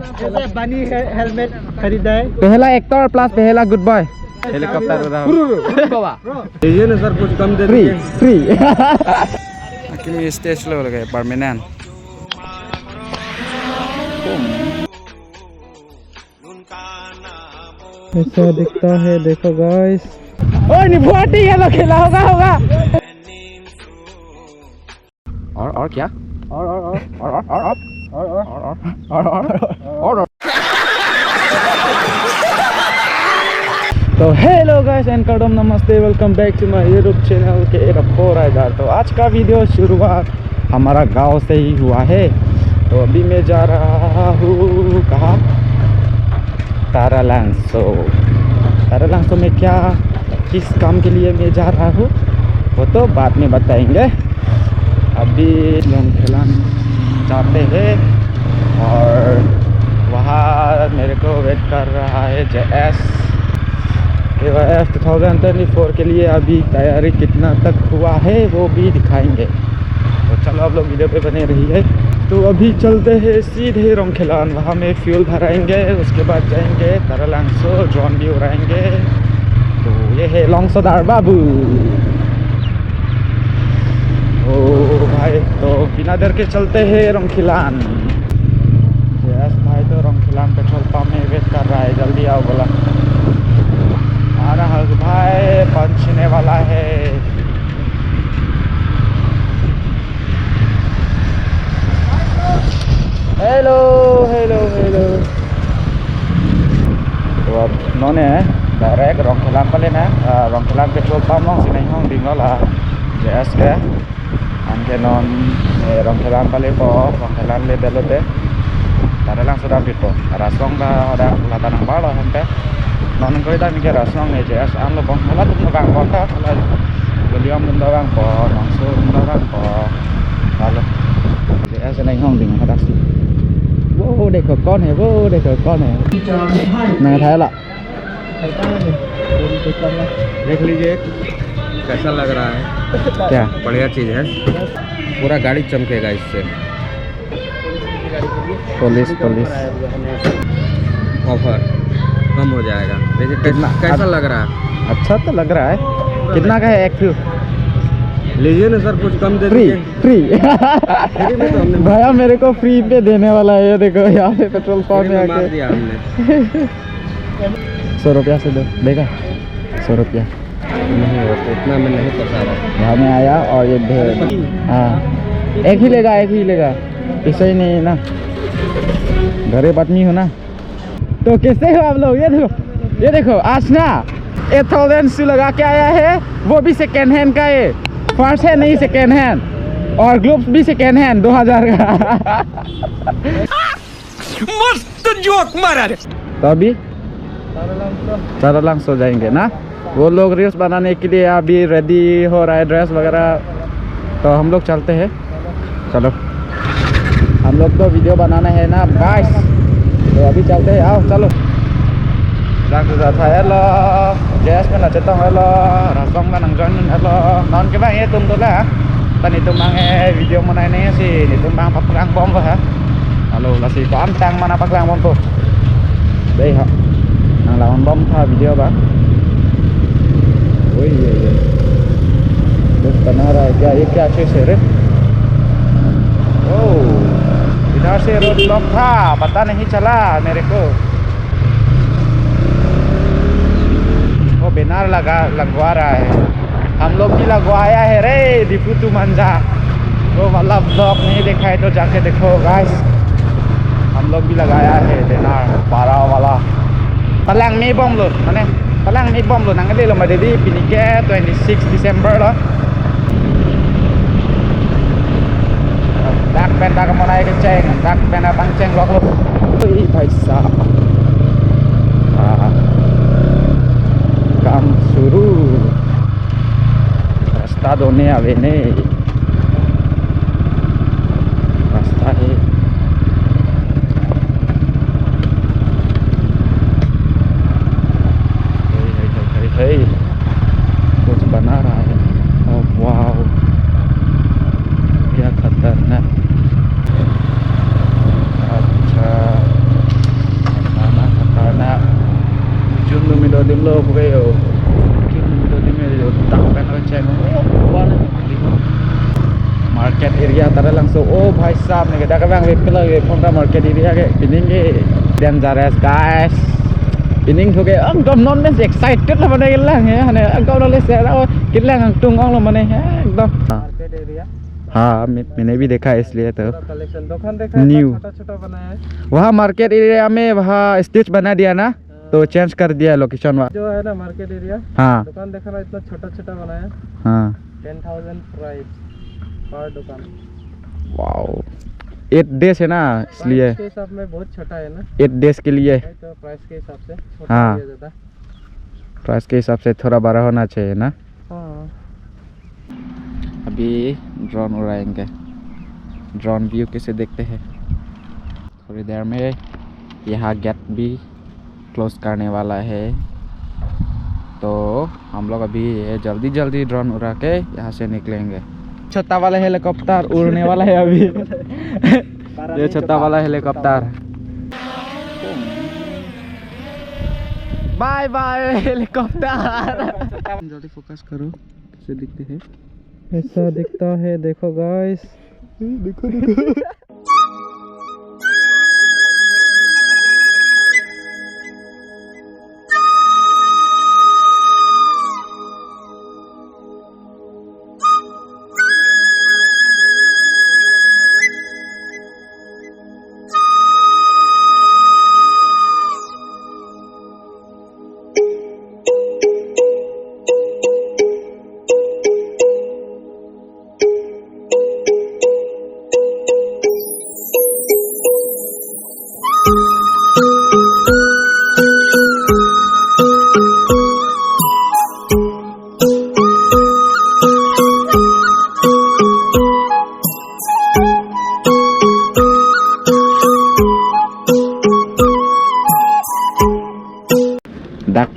ऐसे बनी है हेलमेट खरीदा है। पहला एक्टर प्लस पहला गुड बॉय हेलीकॉप्टर ये ना सर कुछ कम दे फ्री फ्री स्टेज लो लगे परमानेंट ऐसा दिखता है देखो गाइस। ओए निभुआटी ये लोग खेला होगा और क्या और तो हेलो गाइस एंड कदम नमस्ते, welcome back to my YouTube channel के राइडर। तो आज का वीडियो शुरुआत हमारा गांव से ही हुआ है। तो अभी मैं जा रहा हूँ कहाँ, तारालांसो में क्या किस काम के लिए मैं जा रहा हूँ वो तो बाद में बताएंगे। अभी लोंगखेलान जाते हैं और वहाँ मेरे को वेट कर रहा है JS 2024 के लिए। अभी तैयारी कितना तक हुआ है वो भी दिखाएंगे। तो चलो आप लोग वीडियो पे बने रहिए। तो अभी चलते हैं सीधे लोंगखेलान, वहाँ में फ्यूल भराएंगे, उसके बाद जाएंगे तारालांसो, ड्रोन भी उड़ाएंगे। तो ये है लोंगसोदार बाबू। ओ भाई तो बिना डर के चलते हैं लोंगखेलान। यस भाई तो लोंगखेलान पेट्रोल पंप में वेट कर रहा है, जल्दी आओ बोला। आ रहा है भाई, पहुंचने वाला है। Hello hello hello. तो अब नोने डायरेक्ट लोंगखेलान पर लेना लोंगखेलान पेट्रोल पंप नों से नहीं होंगे डिंगला JS के anke non Loंगखेलान पर ले पो लोंगखेलान ले बेलोते तारालांसो dah pito rasong dah ada latanang balo sampai non ko dah mikir rasong ne JS an lo bong hala tum bang kota hala beliau mendorang po langsung mendorang po lalu JS नहीं होंगे डिंग taksi वो देखो कौन है, वो देखो कौन है। मैं था ला देख लीजिए कैसा लग रहा है। क्या बढ़िया चीज़ है, पूरा गाड़ी चमकेगा इससे। पुलिस ऑफर कम हो जाएगा। देखिए कैसा लग रहा है। अच्छा तो लग रहा है। कितना का है एक फ्यू? लीजिए ना सर कुछ कम दे फ्री फ्री में तो हमने भैया मेरे को फ्री पे देने वाला है। ये देखो यहाँ पे पेट्रोल पंप में मार दिया हमने। 100 रुपया से दो देगा 100 रुपया। नहीं होता इतना में नहीं पता रहा। यहाँ में आया और ये हाँ एक ही लेगा ऐसा ही नहीं है ना, गरीब आदमी हो ना। तो कैसे हो आप लोग? ये देखो आज ना 8,000 लगा के आया है, वो भी सेकेंड हैंड का है, फर्स्ट हैंड नहीं सेकेंड हैंड। और ग्लोव्स भी सेकेंड हैंड 2000 का। मस्त जोक मारा रे। तो अभी तारालांसो जाएंगे ना, वो लोग रील्स बनाने के लिए अभी रेडी हो रहा है, ड्रेस वगैरह। तो हम लोग चलते हैं, चलो हम लोग तो वीडियो बनाना है ना गाइस। तो अभी चलते हैं, आओ चलो। Sudah saya lo, JS kan lah cetong lo, rasong kan nangjon lo, non ke bang ya tum tu lah. Tadi tum bang video mana ini sih, ini tum bang paklang bom lah. Lalu lah si có tang mana paklang bom tu. Đây hả? Nang lawan bom tha video bang. Oi ये कुछ बना रहा है क्या? ये क्या चीज़ है रे? ओह इधर से रोड ब्लॉक था, पता नहीं चला मेरे को। वो बैनर लगवा रहा है, हम लोग भी लगवाया है रे दीपू तू मंजा। वो वाला ब्लॉग नहीं देखा है तो जाके देखो गाइस, हम लोग भी लगाया है बैनर 12 वाला। Palang may bom lo, mana? Palang may bom lo, nangali lo madadi pinike 26 December lo. Dak pen dak mau naik kenceng, dak pen abang ceng lock lo. Ih भाई साहब, काम शुरू, रास्ता दोने आवे ने रास्ता है। हे कुछ बना रहा है। ओह वाह क्या खतरनाक। अच्छा slow gay oh तो दिन में जो टांग पे चेंग वाला market area tara langsung oh bhai sahab ne kada kabang vehicle ge phonta market area ge pining ge dangerous guys pining thoge ekdom non men excited la bane gelang he hane ekdom le se kitlang tung ong lo mane ekdom market area हाँ मैंने भी देखा है इसलिए तो दुकान देखा new छोटा-छोटा बनाया है वहाँ मार्केट एरिया में वहाँ स्टेज बना दिया ना तो चेंज कर दिया लोकेशन वहाँ जो है ना मार्केट एरिया हाँ दुकान देखा ना इतना छोटा-छोटा बनाया हाँ 10,000 प्राइस पर दुकान वाओ 8 डेज है ना इसलिए के हिसाब में बहुत छोटा है ना 8 डेज के लिए तो प्राइस के हिसाब से छोटा हाँ ज़्यादा प्राइस के हिसाब से थोड़ा बड़ा होना चाहिए ना हाँ अभी ड्रोन उड़ाएंगे ड्रोन व्यू कैसे देखते हैं थोड़ी देर में यहाँ गेट भी क्लोज करने वाला है तो हम लोग अभी जल्दी जल्दी ड्रोन उड़ा के यहाँ से निकलेंगे छोटा वाला हेलीकॉप्टर उड़ने वाला है अभी ये छोटा वाला हेलीकॉप्टर बाय बाय हेलीकॉप्टर जल्दी फोकस करो कैसे दिखते हैं ऐसा दिखता है देखो गाइस देखो देखो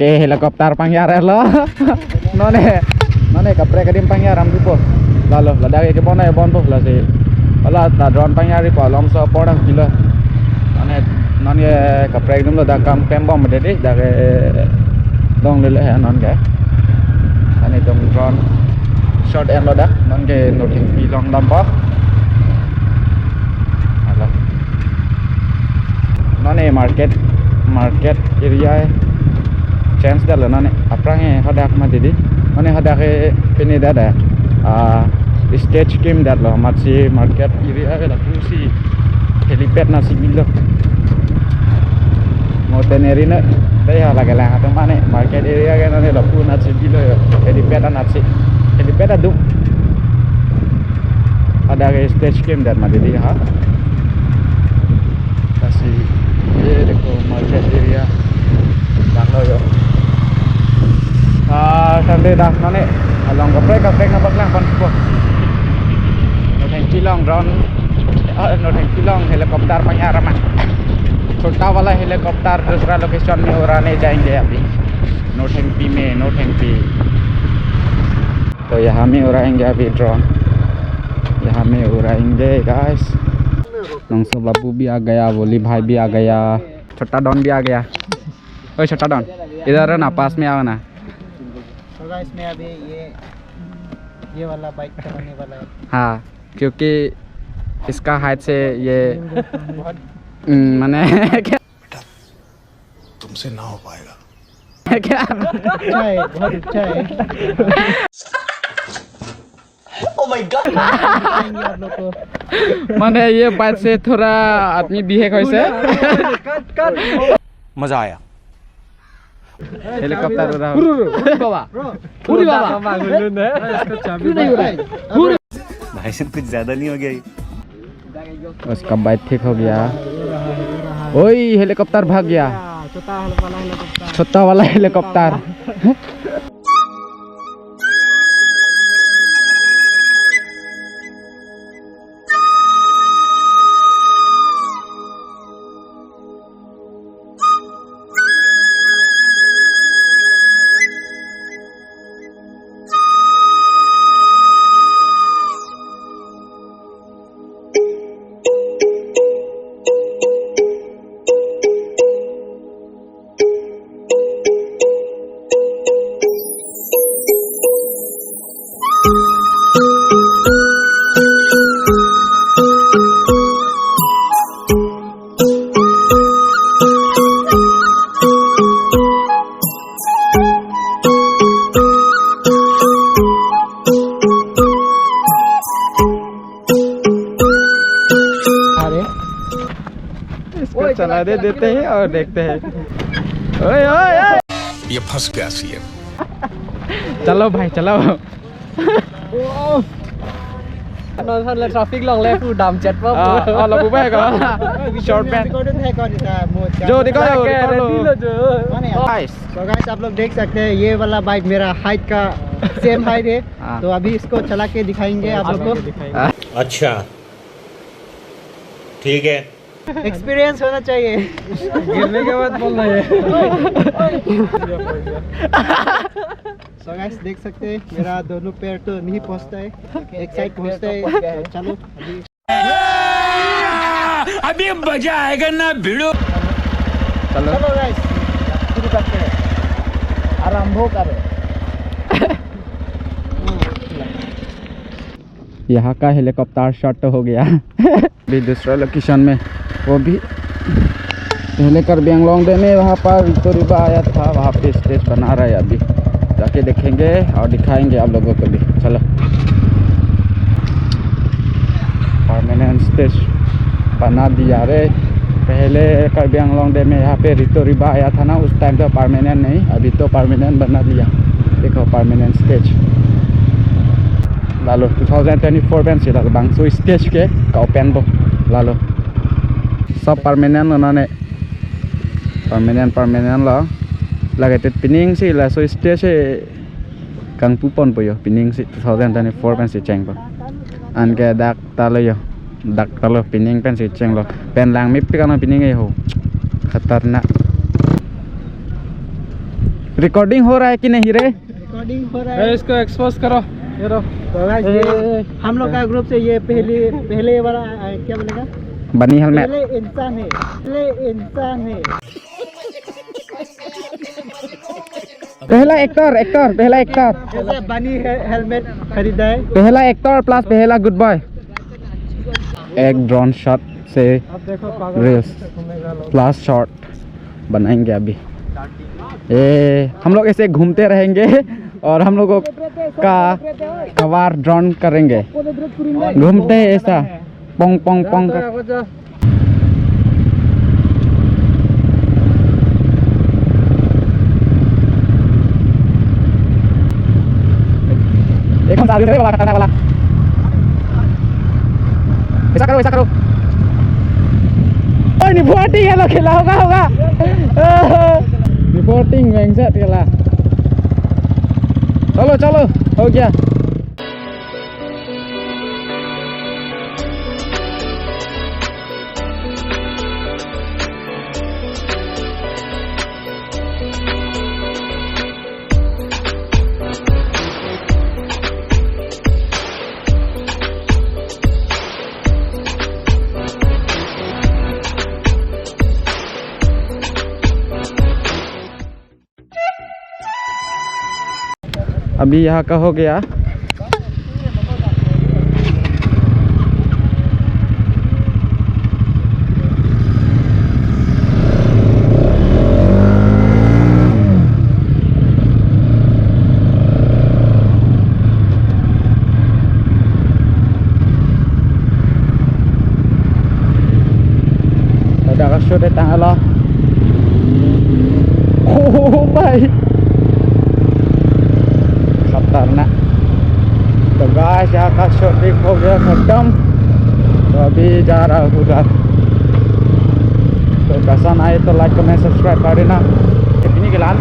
Dake helikopter pangyar lo none kapre kadim pangyar am dupo lalo ladake ke bona bon bo la se ala ta drone pangyar ri pa lom so podang kilo none kapre kadim lo da kam pem bom de de dake dong le ha non ke ane dong drone short end lo da non ke noting pi long dam bo ala none market area chance dah lah nane aprang hadak ma didi nane hadak pini dah stage game dah lah masih market area lah fungsi helipad nasi bilo mau teneri na dah lah galang atau mana market area kan nane lah pun nasi bilo helipad adu ada stage game dah ma didi ha kasih ये देखो market area dah lo yo sampai dah nane along kaprek na baklang pan po no thank kilong drone no thank kilong helikopter pangyaraman छोटा वाला helicopter दूसरा location में उड़ाने जाएंगे अभी no thank P में नो थैंक पी तो यहाँ में उड़ाएंगे अभी ड्रोन यहाँ में उड़ाएंगे गाइस नंसो बाबू भी आ गया बोली भाई भी आ गया छोटा डॉन भी आ गया ओए छोटा डॉन इधर ना पास में आओ ना इसमें अभी ये वाला बाइक चलाने वाला है हाँ क्योंकि इसका हाइट से ये मैंने क्या तुमसे ना हो पाएगा क्या अच्छा है बहुत अच्छा है ओ माय गॉड मैंने ये बात से थोड़ा आदमी बिहेव कैसे मजा आया हेलीकॉप्टर उड़ा पूरी बाबा इसका चाबी नहीं उड़ा भाई साहब कुछ ज्यादा नहीं हो गया उसका बाइक ठीक हो गया ओए हेलीकॉप्टर भाग गया छोटा वाला हेलीकॉप्टर फायदे देते हैं और देखते हैं। ओए ओए ओए ये फंस गया सीएम। चलो भाई चलो। Nói thật là traffic lòng lẽ phụ đàm chết vào. là bố bé có short band जो दिखाओ guys। तो गाइस आप लोग देख सकते हैं ये वाला बाइक मेरा हाइट का सेम हाइट है। तो अभी इसको चला के दिखाएंगे आप लोग को। अच्छा ठीक है। एक्सपीरियंस होना चाहिए। गिरने के बाद बोलना है। तो गाइस देख सकते हैं मेरा दोनों पैर तो नहीं पहुंचता है, एक साइड पहुंचता है। तो चलो अभी मजा आएगा ना भिड़ो। चलो चलो गाइस शुरू करते हैं, आरंभ करो। यहाँ का हेलीकॉप्टर शॉट तो हो गया। अभी दूसरा लोकेशन में वो भी पहले करबी एंगलोंग डैम में वहाँ पर रितोरिबा आया था, वहाँ पे स्टेज बना रहा है। अभी जाके देखेंगे और दिखाएंगे आप लोगों को भी। चलो परमानेंट स्टेज बना दिया रे। पहले करबी एंगलोंग डैम में यहाँ पे रितोरिबा आया था ना, उस टाइम तो परमानेंट नहीं, अभी तो परमानेंट बना दिया। देखो permanent stage lalu 2024 pen sih lalu bangsu stage ke kau pen bo lalu सब permanent ना ने permanent lah lagi tet pining sih lah so stage kang pupon po yo pining sih 2024 pen sih ceng po an ke dak talo yo dak talo pining pen sih ceng lo pen lang mip kan pining ho खतरनाक। Recording हो रहा है कि नहीं रे? Recording हो रहा है। इसको एक्सपोज करो। ये रो। तो गाइस ये हम लोग का ग्रुप से ये पहले वाला क्या बोलेगा, बनी हेलमेट पहले इंसान है, पहले इंसान है। पहला एक्टर पहला एक्टर जैसे बनी हेलमेट खरीदा है। पहला एक्टर प्लस पहला गुड बॉय। एक ड्रोन शॉट से रील्स प्लस शॉट बनाएंगे अभी। हम लोग ऐसे घूमते रहेंगे और हम लोगों का कवर ड्रोन करेंगे, घूमते हैं ऐसा पोंग पोंग पोंग कर। एक हम आगे वाला खतरनाक वाला ऐसा करो। ओए रिपोर्टिंग है, लोग खेला होगा रिपोर्टिंग बैंगसेट खेला। चलो हो गया। अभी यहाँ का हो गया। Ada kasut datang Allah. Oh baik. खतरनाक। तो गाइस यहाँ का शूटिंग हो गया खत्म, तो अभी जा रहा हूँ उधर। तो पसंद आए तो लाइक कमेंट सब्सक्राइब कर देना। कितनी के लान